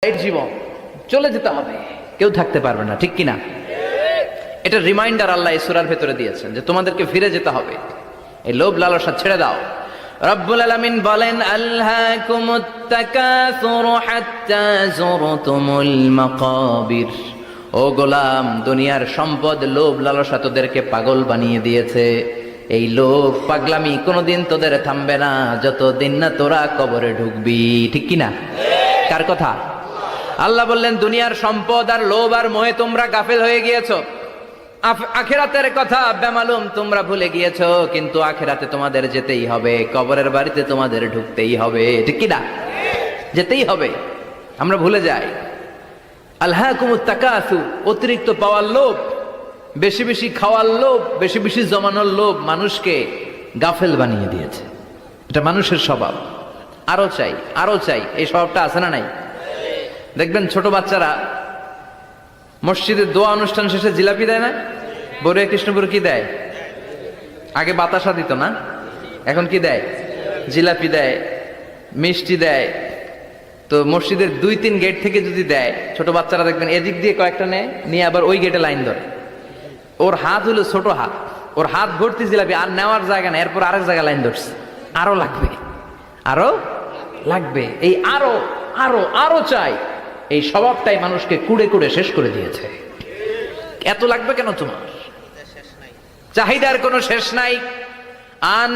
এই জীবন চলে যেতে হবে, কেউ থাকতে পারবে না, ঠিক কিনা? এটা রিমাইন্ডার আল্লাহ এই সূরার ভেতরে দিয়েছেন যে তোমাদেরকে ফিরে যেতে হবে, এই লোভ লালসা ছেড়ে দাও। রব্বুল আলামিন বলেন, আলহাকুমুত তাকাসুর হাত্তা যুরতুমুল মাকাবির। ও গোলাম, দুনিয়ার সম্পদ, লোভ লালসা তোদেরকে পাগল বানিয়ে দিয়েছে। এই লোভ পাগলামি কোনোদিন তোদের থামবে না যতদিন না তোরা কবরে ঢুকবি, ঠিক কিনা? কার কথা? আল্লাহ বললেন, দুনিয়ার সম্পদ আর লোভ আর মোহে তোমরা গাফেল হয়ে গিয়েছো, আখিরাতের কথা বেমালুম তোমরা ভুলে গিয়েছো। কিন্তু আখিরাতে তোমাদের যেতেই হবে, কবরের বাড়িতে তোমাদের ঢুকতেই হবে, ঠিক কিনা? যেতেই হবে, আমরা ভুলে যাই। আলহাকুমুত তাকাসুর, অতিরিক্ত পাওয়ার লোভ, বেশি বেশি খাওয়ার লোভ, বেশি বেশি জমানোর লোভ মানুষকে গাফেল বানিয়ে দিয়েছে। এটা মানুষের স্বভাব, আরো চাই আরো চাই, এই স্বভাবটা আছে না নাই? দেখবেন ছোট বাচ্চারা মসজিদের দোয়া অনুষ্ঠান শেষে জিলাপি দেয় না? বড়ুয়া কৃষ্ণপুর কি দেয়? আগে বাতাসা দিত না, এখন কি দেয়? জিলাপি দেয়, মিষ্টি দেয়। তো মসজিদের 2-3 গেট থেকে যদি দেয়, ছোট বাচ্চারা দেখবেন এদিক দিয়ে কয়েকটা নেয়, নিয়ে আবার ওই গেটে লাইন ধরে। ওর হাত হলো ছোট হাত, ওর হাত ভর্তি জিলাপি, আর নেওয়ার জায়গা না, এরপর আরেক জায়গায় লাইন ধরছে, আরো লাগবে আরো লাগবে, এই আরো আরো আরো চাই। এই স্বভাবটাই মানুষকে কুড়ে কুড়ে শেষ করে দিয়েছে। এত লাগবে কেন তোমার? চাহিদার কোনো শেষ নাই। আন